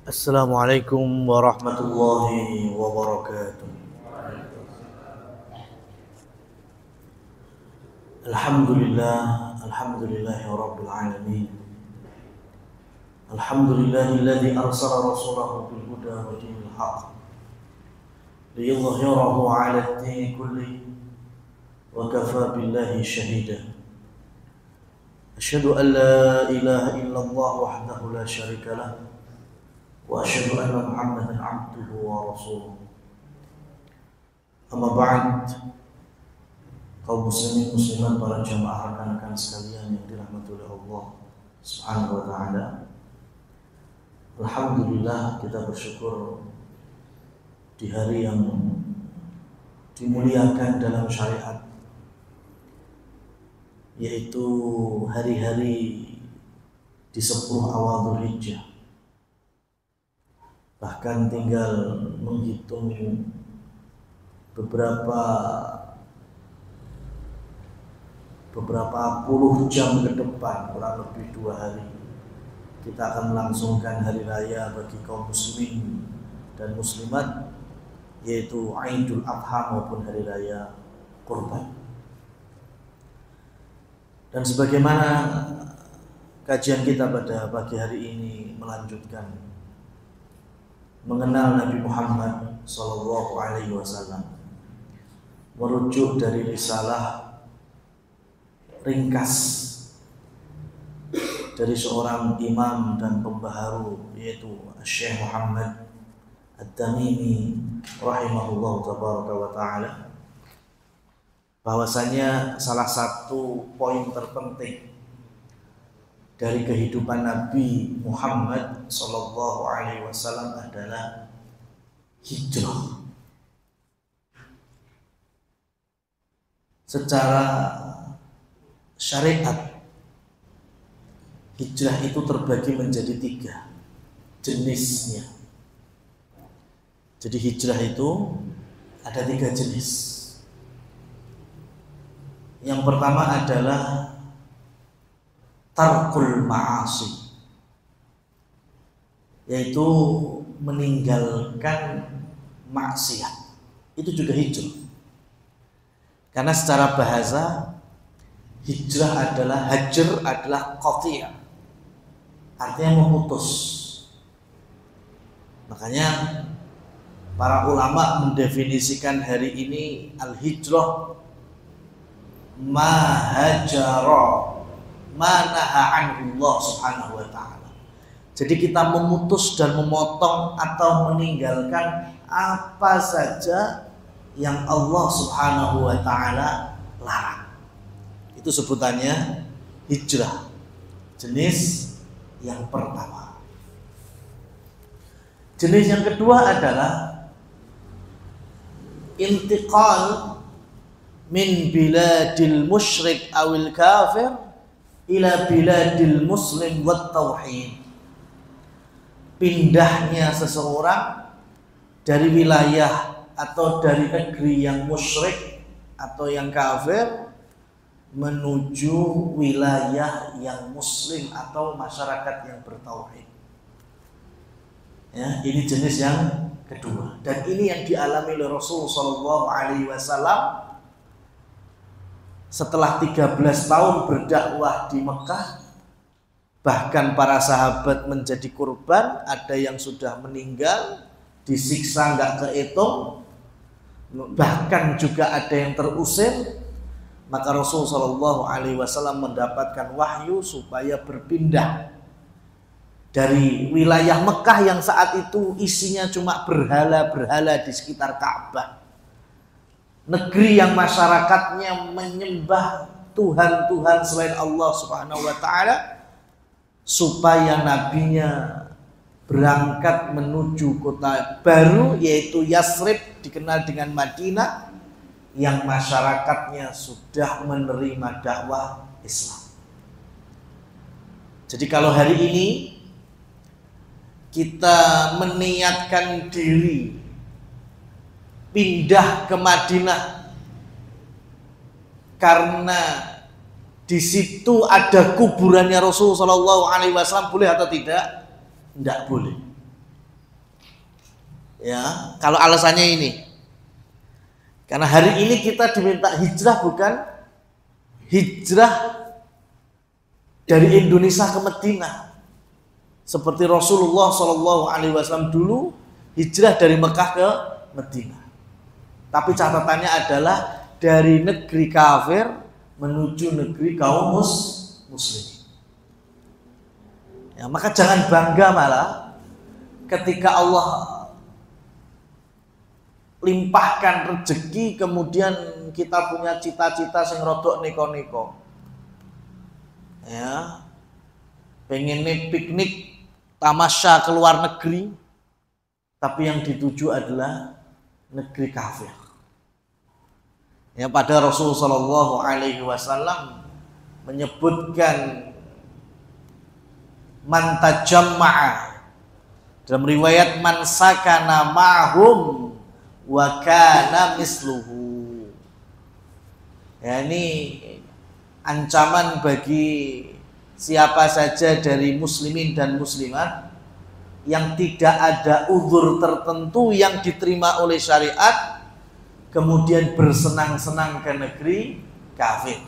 Assalamualaikum warahmatullahi wabarakatuh. Alhamdulillahi rabbil alamin. Alhamdulillahilladzi arsala rasulahu bil huda wa dinil haqq liyudhhirahu 'ala ad-dini kullihi wa kafaa billahi shahida. Asyhadu an la ilaha illallah wahdahu la syarika lahu wa asyhadu anna Muhammadan 'abduhu wa rasuluh. Amma ba'd. Kaum muslimin muslimat, para jamaah, rekan-rekan sekalian yang dirahmati oleh Allah Subhanahu wa taala. Alhamdulillah, kita bersyukur di hari yang dimuliakan dalam syariat, yaitu hari-hari di 10 awal Dzulhijjah. Bahkan tinggal menghitung beberapa puluh jam ke depan, kurang lebih 2 hari, kita akan melangsungkan hari raya bagi kaum muslimin dan muslimat, yaitu Idul Adha maupun hari raya Kurban. Dan sebagaimana kajian kita pada pagi hari ini melanjutkan mengenal Nabi Muhammad SAW, merujuk dari risalah ringkas dari seorang imam dan pembaharu, yaitu Syekh Muhammad At-Tamimi rahimahullah tabaraka wa ta'ala, bahwasanya salah satu poin terpenting dari kehidupan Nabi Muhammad SAW adalah hijrah. Secara syariat, hijrah itu terbagi menjadi 3 jenisnya. Jadi hijrah itu ada 3 jenis. Yang pertama adalah tarkul ma'asi, yaitu meninggalkan maksiat. Itu juga hijrah. Karena secara bahasa hijrah adalah, hajar adalah qati', artinya memutus. Makanya para ulama mendefinisikan hari ini al-hijrah ma hajara manaha anhu Allah Subhanahu wa ta'ala. Jadi kita memutus dan memotong atau meninggalkan apa saja yang Allah Subhanahu wa ta'ala larang. Itu sebutannya hijrah, jenis yang pertama. Jenis yang kedua adalah intiqal min biladil musyrik awil kafir ila biladil muslim wat tauhid. Pindahnya seseorang dari wilayah atau dari negeri yang musyrik atau yang kafir menuju wilayah yang muslim atau masyarakat yang bertauhid. Ya, ini jenis yang kedua, dan ini yang dialami oleh Rasulullah SAW setelah 13 tahun berdakwah di Mekah. Bahkan para sahabat menjadi korban, ada yang sudah meninggal, disiksa nggak kehitung, bahkan juga ada yang terusir. Maka Rasulullah SAW mendapatkan wahyu supaya berpindah dari wilayah Mekah yang saat itu isinya cuma berhala-berhala di sekitar Ka'bah, negeri yang masyarakatnya menyembah Tuhan-Tuhan selain Allah Subhanahu wa ta'ala, supaya nabinya berangkat menuju kota baru, yaitu Yasrib, dikenal dengan Madinah, yang masyarakatnya sudah menerima dakwah Islam. Jadi kalau hari ini kita meniatkan diri pindah ke Madinah karena di situ ada kuburannya Rasul Shallallahu Alaihi Wasallam, boleh atau tidak? Tidak boleh. Ya, kalau alasannya ini. Karena hari ini kita diminta hijrah bukan hijrah dari Indonesia ke Madinah. Seperti Rasulullah SAW dulu hijrah dari Mekah ke Madinah. Tapi catatannya adalah dari negeri kafir menuju negeri kaum muslim. Ya, maka jangan bangga malah ketika Allah limpahkan rezeki kemudian kita punya cita-cita sing rodok neko-neko. Ya. Pengen piknik tamasya ke luar negeri tapi yang dituju adalah negeri kafir. Ya, pada Rasul sallallahu alaihi wasallam menyebutkan man tajamma'a, dalam riwayat man sakana ma'hum wa kana misluhu. Ya, ini ancaman bagi siapa saja dari muslimin dan muslimat yang tidak ada uzur tertentu yang diterima oleh syariat kemudian bersenang-senang ke negeri kafir.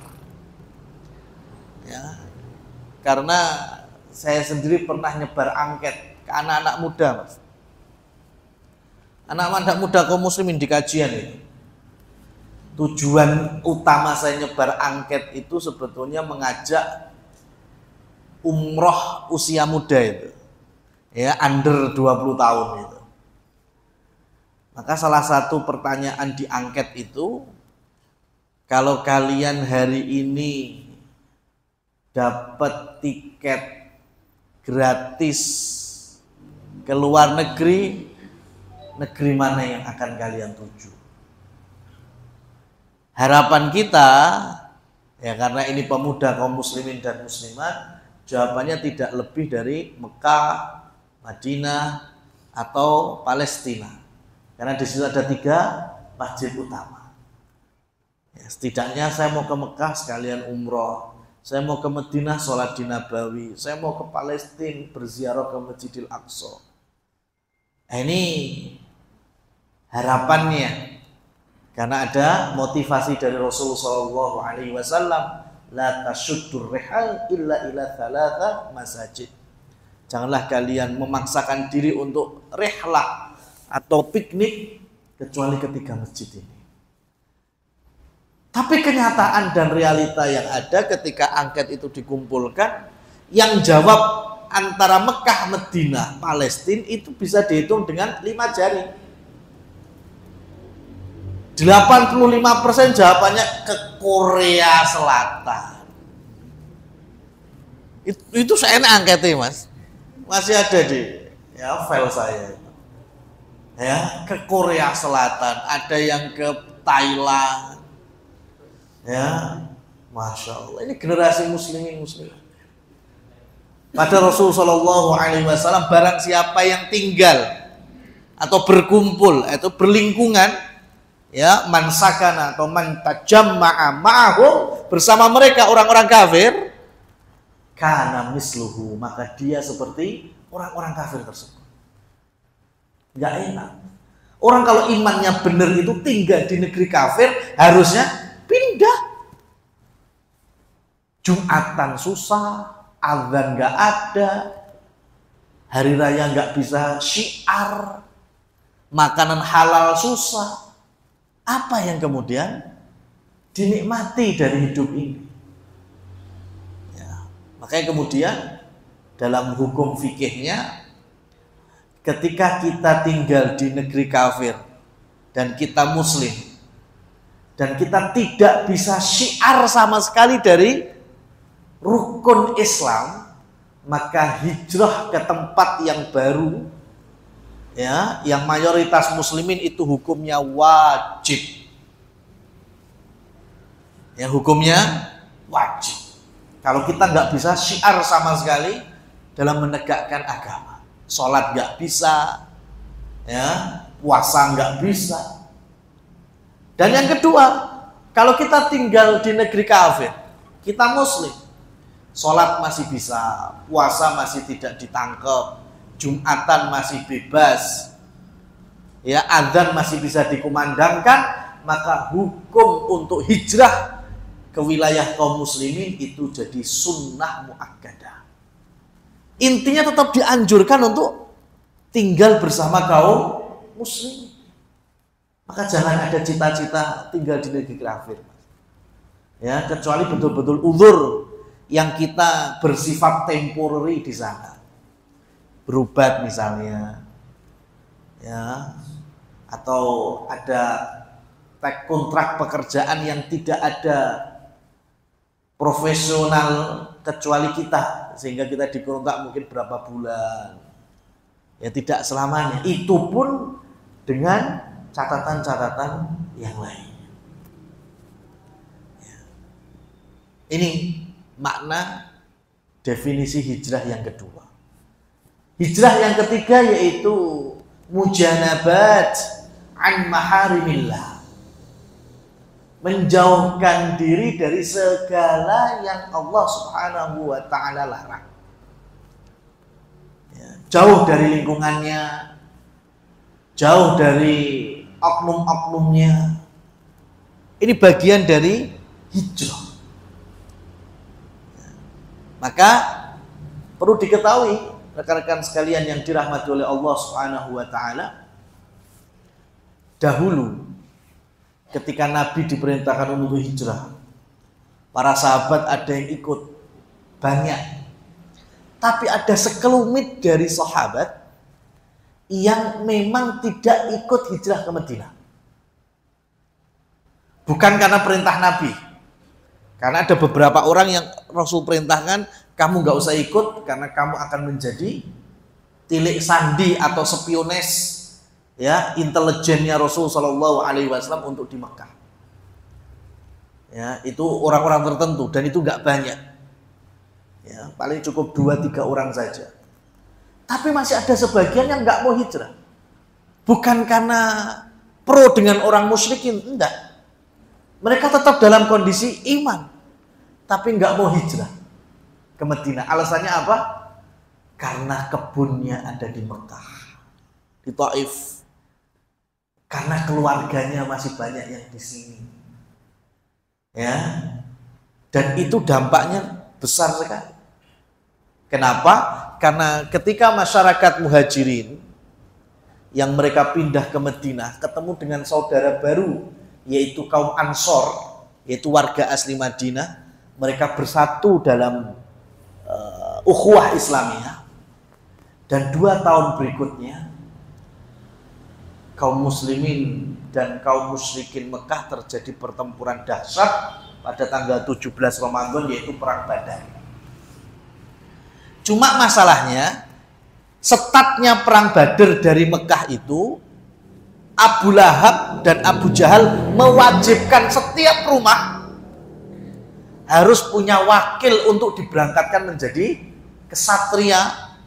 Ya, karena saya sendiri pernah nyebar angket ke anak-anak muda, Mas. Anak-anak muda kaum muslimin di kajian itu. Tujuan utama saya nyebar angket itu sebetulnya mengajak umroh usia muda itu. Ya, under 20 tahun itu. Maka salah satu pertanyaan di angket itu, kalau kalian hari ini dapat tiket gratis ke luar negeri, negeri mana yang akan kalian tuju? Harapan kita, ya karena ini pemuda kaum muslimin dan muslimat, jawabannya tidak lebih dari Mekah, Madinah, atau Palestina. Karena di situ ada 3 masjid utama. Ya, setidaknya saya mau ke Mekah sekalian umroh, saya mau ke Madinah sholat di Nabawi, saya mau ke Palestina berziarah ke Masjidil Aqsa. Nah, ini harapannya, karena ada motivasi dari Rasulullah SAW, la tasyuddur rihal illa ila thalatha masajid. Janganlah kalian memaksakan diri untuk rihlah atau piknik kecuali ketiga masjid ini. Tapi kenyataan dan realita yang ada ketika angket itu dikumpulkan, yang jawab antara Mekah, Madinah, Palestina itu bisa dihitung dengan 5 jari. 85% jawabannya ke Korea Selatan. Itu saya angketnya, Mas. Masih ada di file saya. Ya, ke Korea Selatan, ada yang ke Thailand. Ya, Masya Allah, ini generasi muslimin muslimat. Pada Rasulullah SAW, barang siapa yang tinggal atau berkumpul atau berlingkungan, ya, man sakana atau man tajamma'a ma'ahum, bersama mereka orang-orang kafir, kana misluhu, maka dia seperti orang-orang kafir tersebut. Nggak enak. Orang kalau imannya benar itu tinggal di negeri kafir harusnya pindah. Jumatan susah, azan nggak ada, hari raya nggak bisa syiar, makanan halal susah. Apa yang kemudian dinikmati dari hidup ini? Ya, makanya kemudian dalam hukum fikihnya, ketika kita tinggal di negeri kafir dan kita muslim dan kita tidak bisa syiar sama sekali dari rukun Islam, maka hijrah ke tempat yang baru, ya, yang mayoritas muslimin itu hukumnya wajib. Ya, hukumnya wajib. Kalau kita nggak bisa syiar sama sekali dalam menegakkan agama, sholat nggak bisa, ya, puasa nggak bisa. Dan yang kedua, kalau kita tinggal di negeri kafir, kita muslim, sholat masih bisa, puasa masih tidak ditangkap, Jumatan masih bebas, ya adzan masih bisa dikumandangkan, maka hukum untuk hijrah ke wilayah kaum muslimin itu jadi sunnah muakkadah. Intinya tetap dianjurkan untuk tinggal bersama kaum muslimin. Maka jangan ada cita-cita tinggal di negeri kafir. Ya, kecuali betul-betul uzur yang kita bersifat temporary di sana. Berobat misalnya. Ya. Atau ada kontrak pekerjaan yang tidak ada profesional kecuali kita, sehingga kita dikontrak mungkin berapa bulan. Ya tidak selamanya. Itu pun dengan catatan-catatan yang lain. Ini makna definisi hijrah yang kedua. Hijrah yang ketiga yaitu mujanabat an maharimillah. Menjauhkan diri dari segala yang Allah Subhanahu wa ta'ala larang. Jauh dari lingkungannya, jauh dari oknum-oknumnya. Ini bagian dari hijrah. Maka perlu diketahui rekan-rekan sekalian yang dirahmati oleh Allah Subhanahu wa ta'ala, dahulu ketika Nabi diperintahkan untuk hijrah, para sahabat ada yang ikut banyak, tapi ada sekelumit dari sahabat yang memang tidak ikut hijrah ke Madinah. Bukan karena perintah Nabi, karena ada beberapa orang yang Rasul perintahkan, kamu gak usah ikut karena kamu akan menjadi tilik sandi atau spiones, ya, intelijennya Rasul Shallallahu Alaihi Wasallam untuk di Mekah. Ya, itu orang-orang tertentu dan itu gak banyak. Ya, paling cukup 2-3 orang saja. Tapi masih ada sebagian yang gak mau hijrah. Bukan karena pro dengan orang musyrikin, enggak. Mereka tetap dalam kondisi iman, tapi nggak mau hijrah ke Madinah. Alasannya apa? Karena kebunnya ada di Mekah, di Taif. Karena keluarganya masih banyak yang di sini. Ya, dan itu dampaknya besar sekali. Kenapa? Karena ketika masyarakat muhajirin yang mereka pindah ke Madinah ketemu dengan saudara baru, yaitu kaum Ansor, yaitu warga asli Madinah, mereka bersatu dalam ukhuwah Islamiyah. Dan 2 tahun berikutnya kaum muslimin dan kaum musyrikin Mekah terjadi pertempuran dahsyat pada tanggal 17 Ramadan, yaitu perang Badar. Cuma masalahnya startnya perang Badar dari Mekah itu Abu Lahab dan Abu Jahal mewajibkan setiap rumah harus punya wakil untuk diberangkatkan menjadi kesatria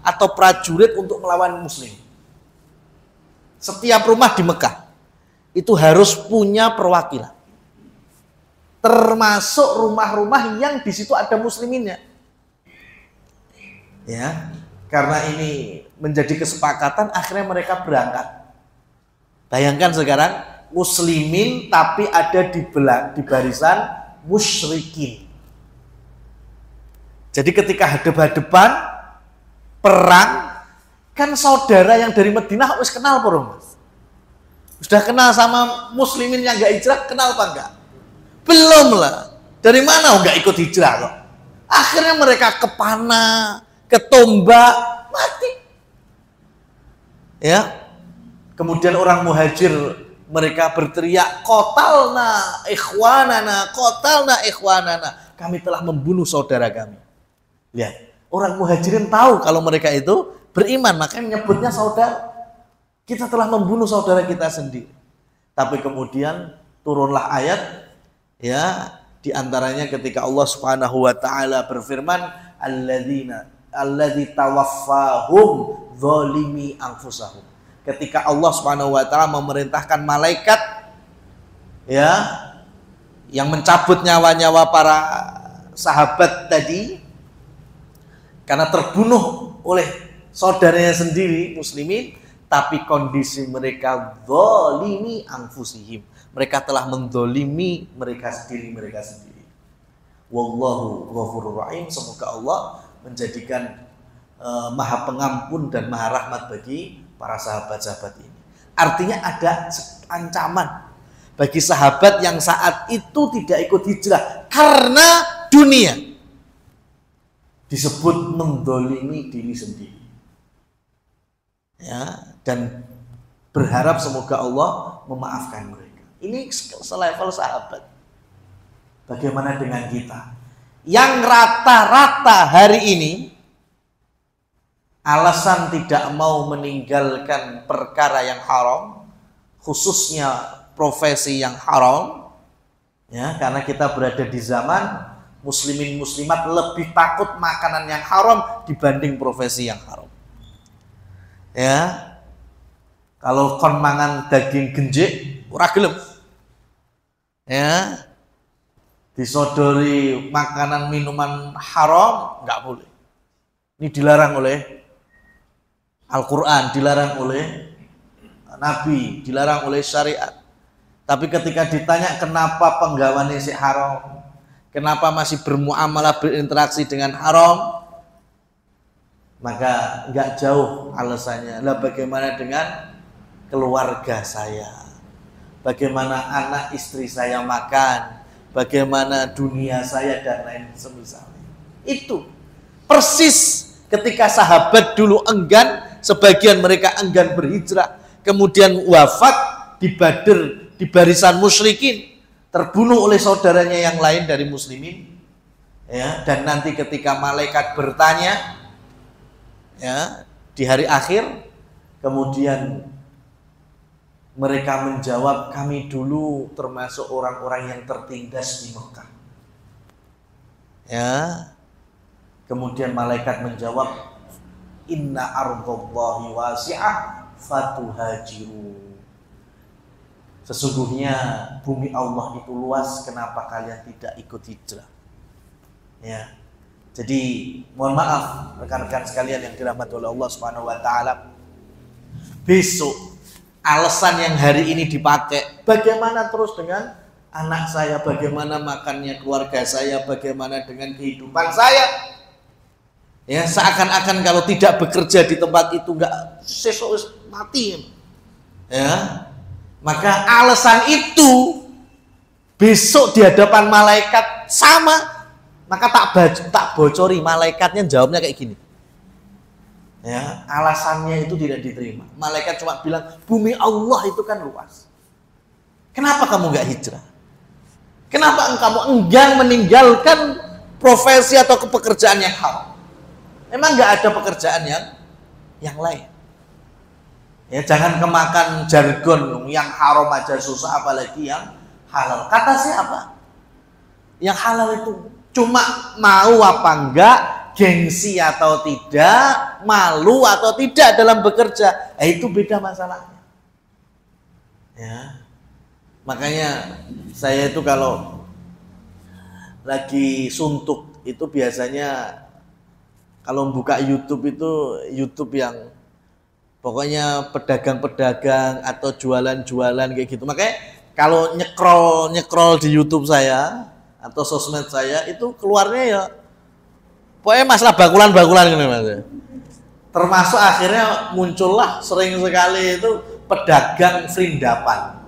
atau prajurit untuk melawan muslim. Setiap rumah di Mekah itu harus punya perwakilan. Termasuk rumah-rumah yang di situ ada musliminnya. Ya, karena ini menjadi kesepakatan, akhirnya mereka berangkat. Bayangkan sekarang muslimin tapi ada di barisan musyrikin. Jadi ketika hadap-hadapan perang, kan saudara yang dari Madinah harus kenal purung, Mas. Sudah kenal sama muslimin yang gak hijrah, kenal apa enggak? Belum lah. Dari mana enggak ikut hijrah kok? Akhirnya mereka ke panah, ke tombak, mati. Ya. Kemudian orang muhajir mereka berteriak, qatalna ikhwanana, qatalna ikhwanana. Kami telah membunuh saudara kami. Lihat, orang muhajirin tahu kalau mereka itu beriman, makanya menyebutnya saudara. Kita telah membunuh saudara kita sendiri. Tapi kemudian turunlah ayat, ya, di antaranya ketika Allah Subhanahu wa taala berfirman, alladzi tawaffahum zalimi anfusahum. Ketika Allah Subhanahu wa taala memerintahkan malaikat, ya, yang mencabut nyawa-nyawa para sahabat tadi karena terbunuh oleh saudaranya sendiri muslimin, tapi kondisi mereka zalimi anfusihim. Mereka telah mendolimi mereka sendiri. Wallahu ghafurur rahim. Semoga Allah menjadikan maha pengampun dan maha rahmat bagi para sahabat-sahabat ini. Artinya ada ancaman bagi sahabat yang saat itu tidak ikut hijrah karena dunia, disebut mendolimi diri sendiri. Ya, dan berharap semoga Allah memaafkan mereka. Ini selevel sahabat. Bagaimana dengan kita yang rata-rata hari ini alasan tidak mau meninggalkan perkara yang haram, khususnya profesi yang haram, ya, karena kita berada di zaman muslimin muslimat lebih takut makanan yang haram dibanding profesi yang haram. Ya, kalau kon mangan daging genjik ora gelem, ya, disodori makanan minuman haram nggak boleh. Ini dilarang oleh Al-Quran, dilarang oleh Nabi, dilarang oleh syariat. Tapi ketika ditanya kenapa penggawaannya si haram, kenapa masih bermuamalah berinteraksi dengan haram, maka nggak jauh alasannya. Lah bagaimana dengan keluarga saya? Bagaimana anak istri saya makan? Bagaimana dunia saya dan lain semisalnya? Itu persis ketika sahabat dulu enggan, sebagian mereka enggan berhijrah, kemudian wafat di Badr di barisan musyrikin, terbunuh oleh saudaranya yang lain dari muslimin. Ya, dan nanti ketika malaikat bertanya, ya, di hari akhir, kemudian mereka menjawab, kami dulu termasuk orang-orang yang tertindas di Mekah. Ya, kemudian malaikat menjawab, inna ardallahi wasi'ah fatuhajiru. Sesungguhnya bumi Allah itu luas, kenapa kalian tidak ikut hijrah? Ya. Jadi mohon maaf rekan-rekan sekalian yang dirahmati oleh Allah Subhanahu wa taala. Besok alasan yang hari ini dipakai, bagaimana terus dengan anak saya, bagaimana makannya keluarga saya, bagaimana dengan kehidupan saya? Ya, seakan-akan kalau tidak bekerja di tempat itu enggak sesuk mati. Ya. Maka alasan itu besok di hadapan malaikat sama, maka tak bocori, malaikatnya jawabnya kayak gini. Ya, alasannya itu tidak diterima. Malaikat cuma bilang, bumi Allah itu kan luas. Kenapa kamu nggak hijrah? Kenapa kamu enggan meninggalkan profesi atau pekerjaan yang haram? Memang nggak ada pekerjaan yang lain. Ya, jangan kemakan jargon yang haram aja susah, apalagi yang halal. Kata siapa? Yang halal itu cuma mau apa enggak, gengsi atau tidak, malu atau tidak dalam bekerja. Itu beda masalahnya. Ya. Makanya saya itu kalau lagi suntuk itu biasanya kalau buka YouTube itu YouTube yang pokoknya pedagang-pedagang atau jualan-jualan kayak gitu. Makanya kalau nyekrol di YouTube saya atau sosmed saya itu keluarnya ya pokoknya masalah bakulan-bakulan gitu Mas. Termasuk akhirnya muncullah sering sekali itu pedagang frindapan.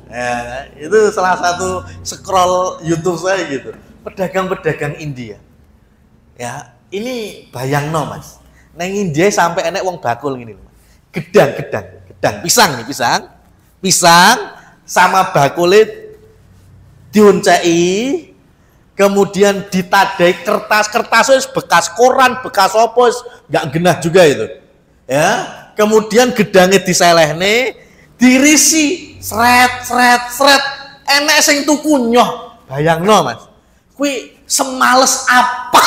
Ya, itu salah satu scroll YouTube saya gitu. Pedagang-pedagang India. Ya, ini bayangno Mas. Neng India sampai enek wong bakul gini loh. Gedang, pisang sama bakulit dioncei, kemudian ditadai kertas bekas koran, bekas opo, nggak genah juga itu, ya. Kemudian gedangnya diselehne, dirisi, sret, enek sing tuku nyoh, bayangno Mas, kui semales apa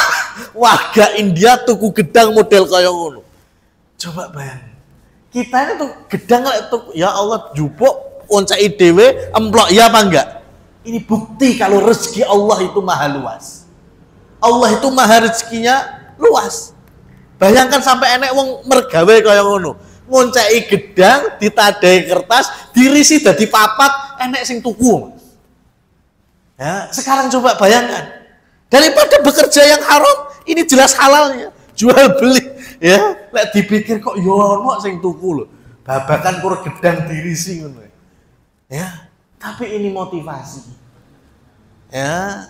warga India tuku gedang model kaya ngono, coba bayang. Kita ini tuh gedang tuh, ya Allah jupuk oncai dewe emplok ya apa enggak? Ini bukti kalau rezeki Allah itu maha luas. Allah itu maha rezekinya luas. Bayangkan sampai enek wong mergawe kaya ngono. ngonceki gedang, ditadai kertas, dirisi dadi papat, enek sing tuku. Ya, sekarang coba bayangkan. Daripada bekerja yang haram, ini jelas halalnya. Jual beli, ya. Lek dipikir kok yo ono sing tuku lho. Babakan kur gedang dirisi ngono. Ya, tapi ini motivasi. Ya,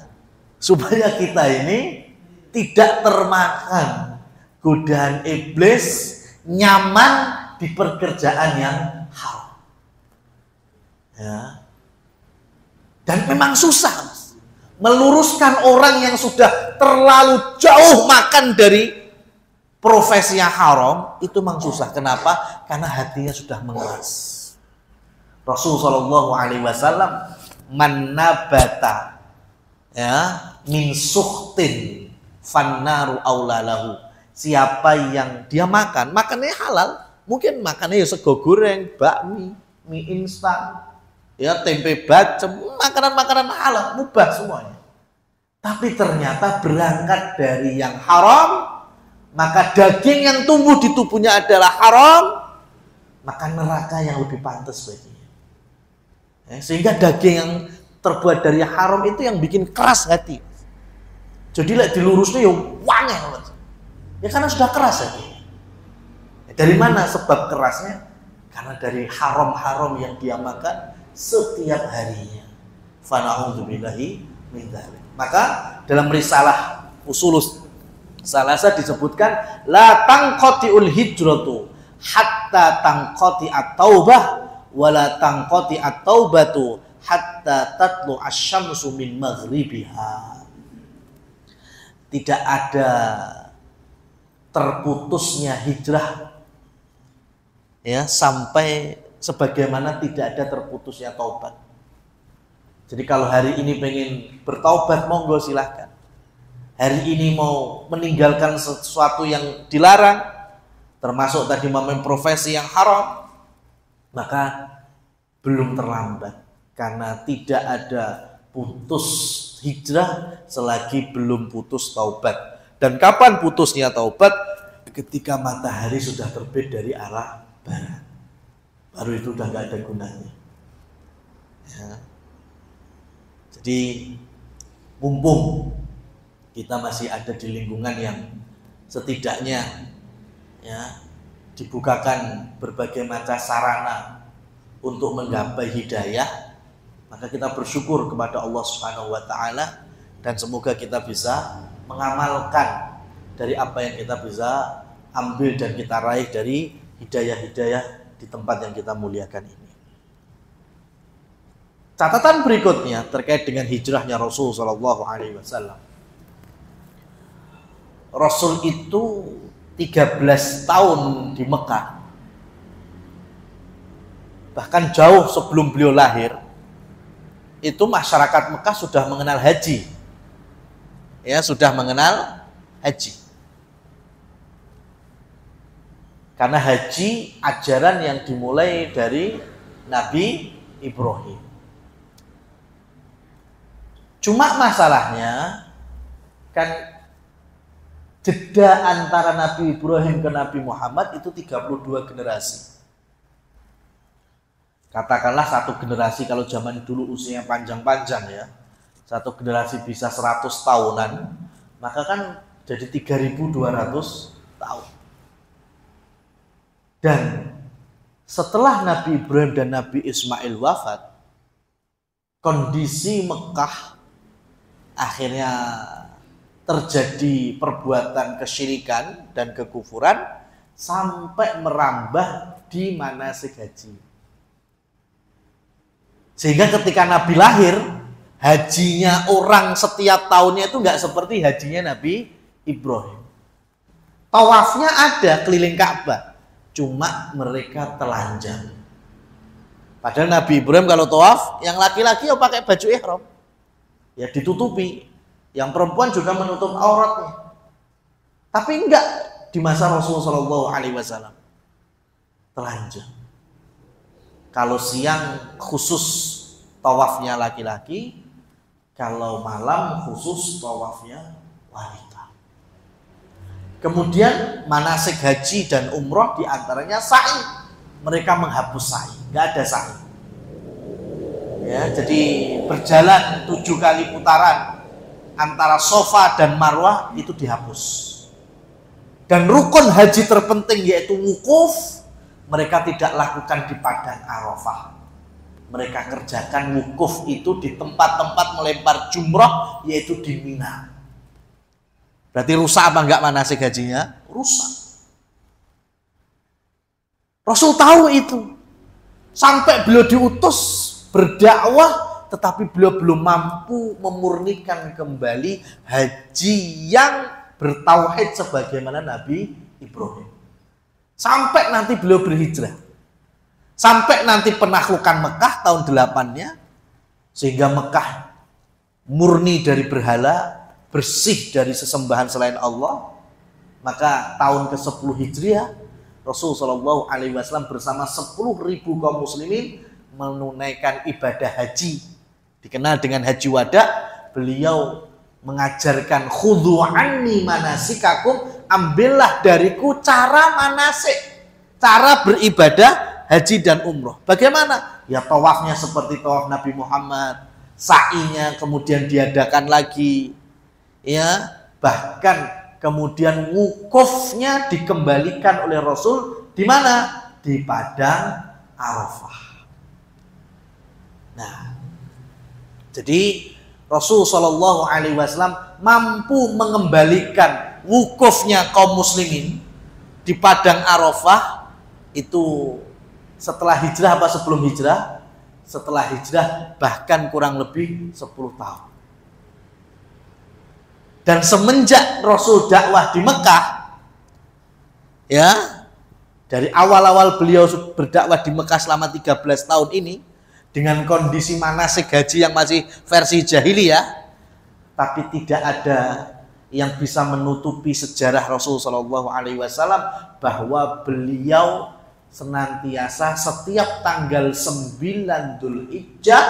supaya kita ini tidak termakan godaan iblis, nyaman di pekerjaan yang haram. Ya. Dan memang susah meluruskan orang yang sudah terlalu jauh makan dari profesi yang haram, itu memang susah. Kenapa? Karena hatinya sudah mengeras. Rasulullah SAW man nabata min suhtin fannaru aulalahu. Siapa yang dia makannya halal, mungkin makannya ya sego goreng, bakmi, mie instan, ya tempe bacem, makanan-makanan halal, mubah semuanya. Tapi ternyata berangkat dari yang haram, maka daging yang tumbuh di tubuhnya adalah haram, maka neraka yang lebih pantas baginya. Sehingga daging yang terbuat dari haram itu yang bikin keras hati. Jadi lek dilurusnya ya wangel. Ya karena sudah keras hati. Dari mana sebab kerasnya? Karena dari haram-haram yang dia makan setiap harinya. Fana'udzubillahi min dzalik. Maka dalam risalah Usulus Salasa disebutkan la tanqati'ul hijratu hatta tanqati at-taubah wala tanqati at-taubatu hatta tatlu asy-syamsu min maghribiha. Tidak ada terputusnya hijrah ya sampai sebagaimana tidak ada terputusnya taubat. Jadi kalau hari ini pengen bertaubat, monggo silahkan. Hari ini mau meninggalkan sesuatu yang dilarang, termasuk tadi memakai profesi yang haram, maka belum terlambat. Karena tidak ada putus hijrah selagi belum putus taubat. Dan kapan putusnya taubat? Ketika matahari sudah terbit dari arah barat. Baru itu udah gak ada gunanya. Ya. Jadi mumpung kita masih ada di lingkungan yang setidaknya ya dibukakan berbagai macam sarana untuk menggapai hidayah, maka kita bersyukur kepada Allah Subhanahu wa taala dan semoga kita bisa mengamalkan dari apa yang kita bisa ambil dan kita raih dari hidayah-hidayah di tempat yang kita muliakan ini. Catatan berikutnya terkait dengan hijrahnya Rasul Shallallahu Alaihi Wasallam. Rasul itu 13 tahun di Mekah. Bahkan jauh sebelum beliau lahir, itu masyarakat Mekah sudah mengenal haji. Ya, sudah mengenal haji. Karena haji ajaran yang dimulai dari Nabi Ibrahim. Cuma masalahnya kan jeda antara Nabi Ibrahim ke Nabi Muhammad itu 32 generasi. Katakanlah satu generasi kalau zaman dulu usianya panjang-panjang ya. Satu generasi bisa 100 tahunan, maka kan jadi 3.200 tahun. Dan setelah Nabi Ibrahim dan Nabi Ismail wafat, kondisi Mekah akhirnya terjadi perbuatan kesyirikan dan kekufuran sampai merambah di manasik haji. Sehingga ketika Nabi lahir, hajinya orang setiap tahunnya itu nggak seperti hajinya Nabi Ibrahim. Tawafnya ada keliling Ka'bah, cuma mereka telanjang. Padahal Nabi Ibrahim kalau tawaf, yang laki-laki ya pakai baju ihram, ya ditutupi. Yang perempuan juga menutup auratnya. Tapi enggak di masa Rasulullah SAW. Telanjang. Kalau siang khusus tawafnya laki-laki, kalau malam khusus tawafnya wanita. Kemudian manasik haji dan umroh diantaranya sa'i. Mereka menghapus sa'i, nggak ada sa'i. Ya, jadi berjalan 7 kali putaran antara Safa dan Marwah itu dihapus. Dan rukun haji terpenting yaitu wukuf, mereka tidak lakukan di Padang Arafah. Mereka kerjakan wukuf itu di tempat-tempat melempar jumrah, yaitu di Mina. Berarti rusak apa enggak manasik hajinya? Rusak. Rasul tahu itu. Sampai beliau diutus berdakwah, tetapi beliau belum mampu memurnikan kembali haji yang bertauhid sebagaimana Nabi Ibrahim. Sampai nanti beliau berhijrah. Sampai nanti penaklukan Mekah tahun 8-nya. Sehingga Mekah murni dari berhala, bersih dari sesembahan selain Allah. Maka tahun ke-10 Hijriah, Rasulullah SAW bersama 10.000 kaum muslimin menunaikan ibadah haji. Dikenal dengan Haji Wada. Beliau mengajarkan khudhu anni manasikakum, ambillah dariku cara manasik, cara beribadah haji dan umroh. Bagaimana? Ya tawafnya seperti tawaf Nabi Muhammad, sa'inya kemudian diadakan lagi, ya bahkan kemudian wukufnya dikembalikan oleh Rasul di mana? Di Padang Arafah. Nah, jadi Rasul Shallallahu Alaihi Wasallam mampu mengembalikan wukufnya kaum muslimin di Padang Arafah itu setelah hijrah apa sebelum hijrah? Setelah hijrah, bahkan kurang lebih 10 tahun. Dan semenjak Rasul dakwah di Mekah, ya dari awal-awal beliau berdakwah di Mekah selama 13 tahun ini, dengan kondisi manasik haji yang masih versi jahiliyah, tapi tidak ada yang bisa menutupi sejarah Rasul Shallallahu Alaihi Wasallam bahwa beliau senantiasa setiap tanggal 9 Dzulhijjah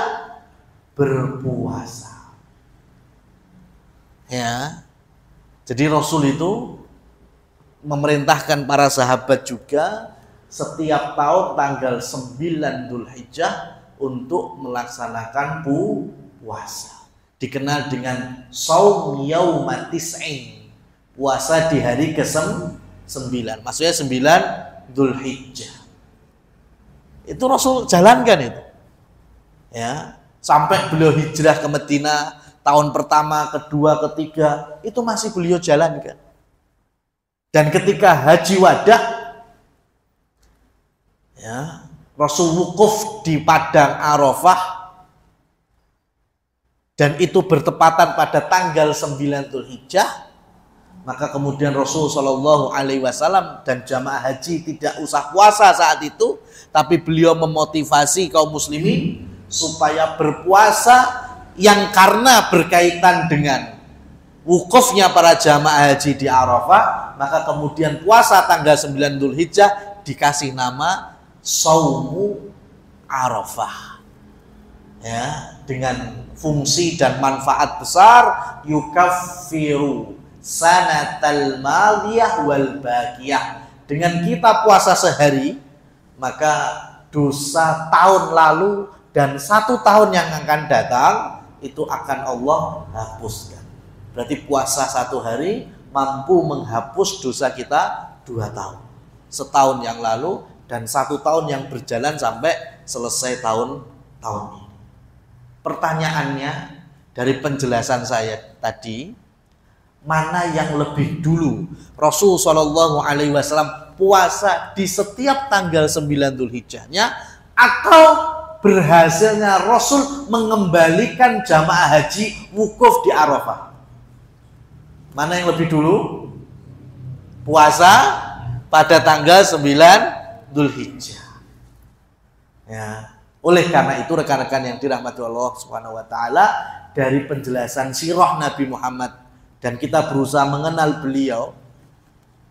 berpuasa. Ya, jadi Rasul itu memerintahkan para sahabat juga setiap tahun tanggal 9 Dzulhijjah untuk melaksanakan puasa. Dikenal dengan Shaum Yauma Tis'in, puasa di hari ke-9. Maksudnya 9 Dzulhijjah. Itu Rasul jalankan itu. Ya, sampai beliau hijrah ke Madinah tahun pertama, kedua, ketiga, itu masih beliau jalankan. Dan ketika Haji Wada, ya, Rasul wukuf di Padang Arafah, dan itu bertepatan pada tanggal 9 Dzulhijjah, maka kemudian Rasul Shallallahu Alaihi Wasallam dan jamaah haji tidak usah puasa saat itu, tapi beliau memotivasi kaum muslimin supaya berpuasa, yang karena berkaitan dengan wukufnya para jamaah haji di Arafah, maka kemudian puasa tanggal 9 Dzulhijjah dikasih nama Shaumu Arafah, ya, dengan fungsi dan manfaat besar, yukaffiru sanatal madiyah wal baqiyah. Dengan kita puasa sehari, maka dosa tahun lalu dan 1 tahun yang akan datang itu akan Allah hapuskan. Berarti puasa 1 hari mampu menghapus dosa kita 2 tahun, setahun yang lalu dan 1 tahun yang berjalan sampai selesai tahun ini. Pertanyaannya dari penjelasan saya tadi, mana yang lebih dulu Rasul Shallallahu Alaihi Wasallam puasa di setiap tanggal 9 Dzulhijjahnya, atau berhasilnya Rasul mengembalikan jamaah haji wukuf di Arafah? Mana yang lebih dulu? Puasa pada tanggal 9 Dzulhijjah. Ya, oleh karena itu rekan-rekan yang dirahmati Allah Subhanahu wa taala, dari penjelasan sirah Nabi Muhammad dan kita berusaha mengenal beliau,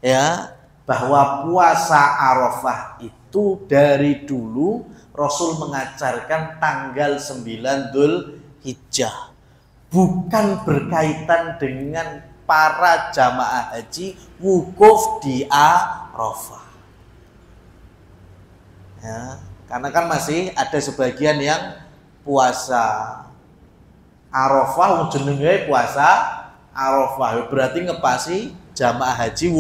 ya, bahwa puasa Arafah itu dari dulu Rasul mengajarkan tanggal 9 Dzulhijjah, bukan berkaitan dengan para jamaah haji wukuf di Arafah. Ya, karena kan masih ada sebagian yang puasa Arafah, jenenge puasa Arafah, berarti ngepasi jamaah haji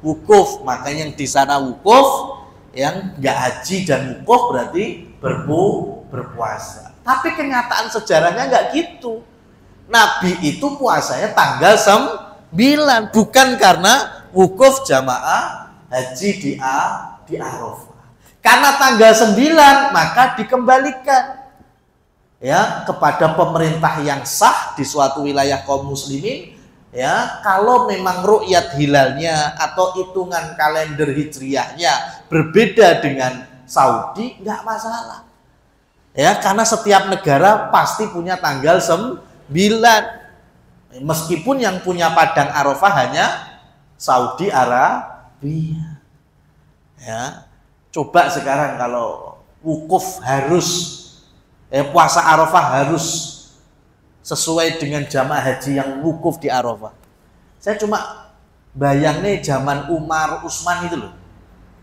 wukuf. Makanya yang di sana wukuf, yang nggak haji dan wukuf berarti berpuasa. Tapi kenyataan sejarahnya nggak gitu. Nabi itu puasanya tanggal 9, bukan karena wukuf jamaah haji di Arafah. Karena tanggal 9 maka dikembalikan ya kepada pemerintah yang sah di suatu wilayah kaum muslimin. Ya, kalau memang ru'yat hilalnya atau hitungan kalender hijriyahnya berbeda dengan Saudi, nggak masalah. Ya, karena setiap negara pasti punya tanggal 9. Meskipun yang punya padang Arafah hanya Saudi Arabia. Ya, coba sekarang kalau wukuf harus, puasa Arafah harus sesuai dengan jamaah haji yang wukuf di Arafah. Saya cuma bayang nih zaman Umar, Utsman itu loh.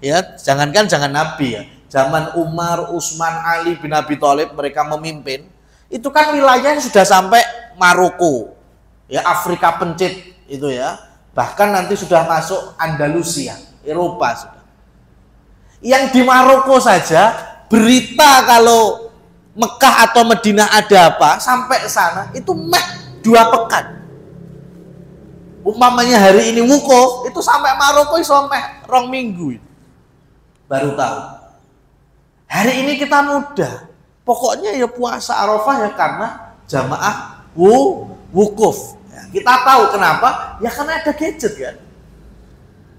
Ya, jangan Nabi ya. Zaman Umar, Utsman, Ali bin Abi Thalib mereka memimpin. Itu kan wilayahnya sudah sampai Maroko, ya Afrika Pencit itu ya, bahkan nanti sudah masuk Andalusia, Eropa sudah. Yang di Maroko saja berita kalau Mekah atau Madinah ada apa sampai sana itu 2 pekan. Umpamanya hari ini wukuf itu sampai Maroko sampai 2 minggu itu. Baru tahu. Hari ini kita mudah. Pokoknya ya puasa Arafah ya karena jamaah wukuf. Ya, kita tahu kenapa? Ya karena ada gadget kan.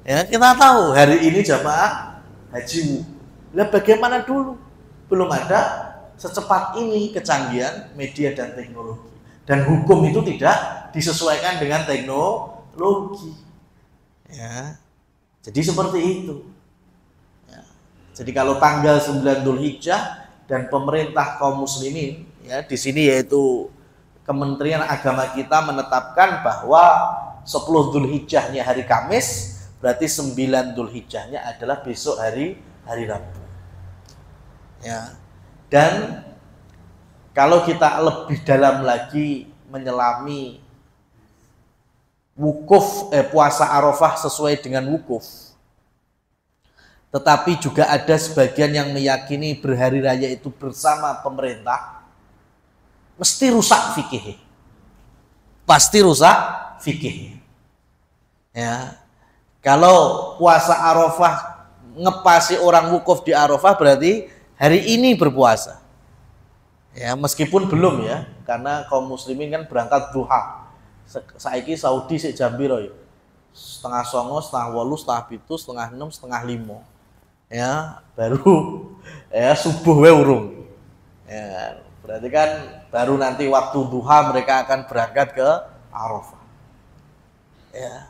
Ya, kita tahu hari ini jamaah haji wukuf. Lah bagaimana dulu? Belum ada secepat ini kecanggihan media dan teknologi. Dan hukum itu tidak disesuaikan dengan teknologi. Ya. Jadi seperti itu. Ya. Jadi kalau tanggal 9 Dzulhijjah dan pemerintah kaum muslimin ya di sini yaitu Kementerian Agama kita menetapkan bahwa 10 Dzulhijjahnya hari Kamis, berarti 9 Dzulhijjahnya adalah besok hari Rabu. Ya. Dan kalau kita lebih dalam lagi menyelami wukuf puasa Arafah sesuai dengan wukuf, tetapi juga ada sebagian yang meyakini berhari raya itu bersama pemerintah, mesti rusak fikih. Pasti rusak fikih. Ya. Kalau puasa Arafah ngepasi orang wukuf di Arafah berarti hari ini berpuasa. Ya, meskipun belum ya, karena kaum muslimin kan berangkat duha. Saiki Saudi sik jam piro ya? 7:30, 7:30, 7:30, 7:30, 7:30. Ya, baru ya subuh we urung. Ya, berarti kan baru nanti waktu duha mereka akan berangkat ke Arafah. Ya.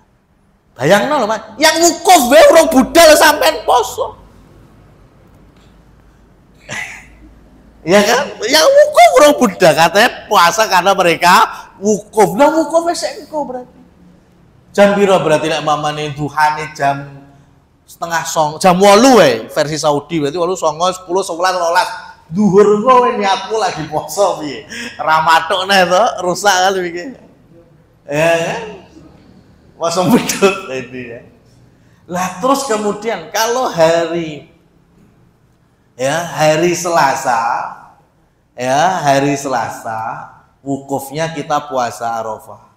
Bayangno lho, Mas. Yang wukuf we urung budal sampean poso. Ya kan? Yang wukuf urung budal katanya puasa karena mereka wukuf. Nah wukuf wis engko berarti. Jam piro berarti nek mamane duhane jam 7:30, jam 8 wae versi Saudi berarti 8, 9, 10, 11, 12. Duhur kowe niatmu lagi poso piye? Ra matuk neh to, rusak kali iki. Ya kan? Poso bedut ini ya. Lah terus kemudian kalau hari Selasa wukufnya kita puasa Arafah.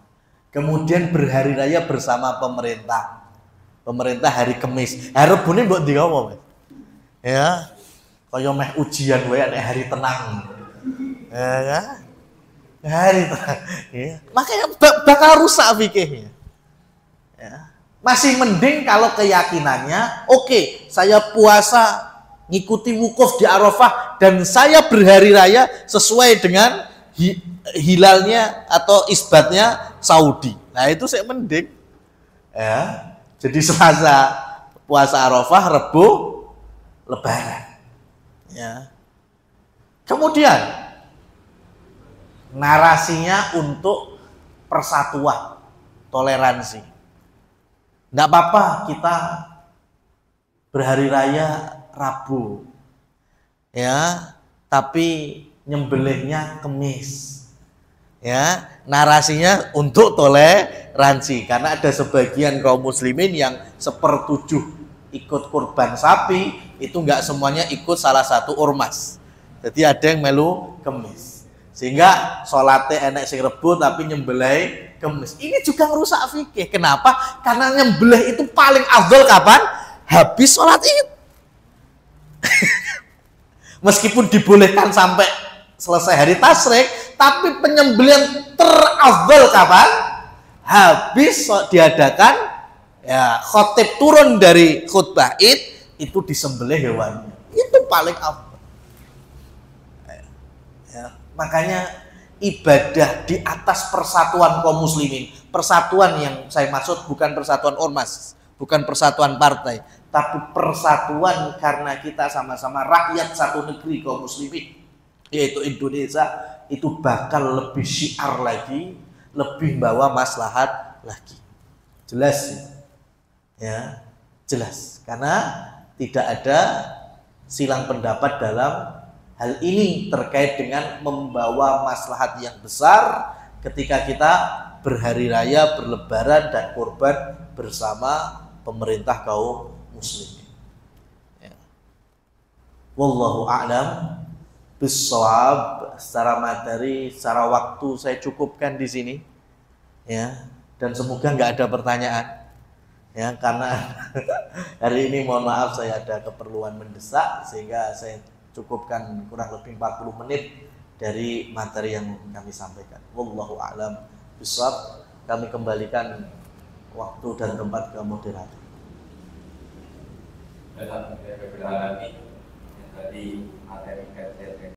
Kemudian berhari raya bersama pemerintah. Pemerintah hari Kamis. Hari Rebune mbok ndi apa, Mas? Ya. Kaya meh ujian wae nek hari tenang. Ya kan? Hari tenang. Ya. Makanya bakal rusak fikihnya. Ya. Masih mending kalau keyakinannya, oke, saya puasa ngikuti wukuf di Arafah dan saya berhari raya sesuai dengan hilalnya atau isbatnya Saudi. Nah, itu saya mending. Ya. Jadi Selasa puasa Arafah, Rebu Lebaran. Ya. Kemudian narasinya untuk persatuan. toleransi. Nggak apa-apa kita berhari raya Rabu, ya, tapi nyembelihnya Kemis, ya. Narasinya untuk toleransi, karena ada sebagian kaum muslimin yang 1/7 ikut kurban sapi, itu nggak semuanya ikut salah satu ormas. Jadi ada yang melu Kemis, sehingga sholatnya enek sing Rebo tapi nyembelih Kemis. Ini juga merusak fikih. Kenapa? Karena nyembelih itu paling afdol kapan? Habis sholat Id. Meskipun dibolehkan sampai selesai hari tasyrik, tapi penyembelihan terafdal kapan? Habis diadakan, ya, khotib turun dari khutbah Id, itu disembelih hewannya. Itu paling afdal. Ya, makanya ibadah di atas persatuan kaum muslimin. Persatuan yang saya maksud bukan persatuan ormas, bukan persatuan partai, tapi persatuan karena kita sama-sama rakyat satu negeri kaum muslimin, yaitu Indonesia, itu bakal lebih syiar lagi, lebih bawa maslahat lagi. Jelas ya, jelas, karena tidak ada silang pendapat dalam hal ini terkait dengan membawa maslahat yang besar ketika kita berhari raya, berlebaran dan kurban bersama pemerintah kaum muslimin. Ya. Wallahu a'lam bissawab. Secara materi, secara waktu saya cukupkan di sini, ya, dan semoga nggak ada pertanyaan, ya, karena hari ini mohon maaf saya ada keperluan mendesak sehingga saya cukupkan kurang lebih 40 menit dari materi yang kami sampaikan. Wallahu a'lam bissawab. Kami kembalikan waktu dan tempat ke moderator. Alhamdulillah, yang tadi materi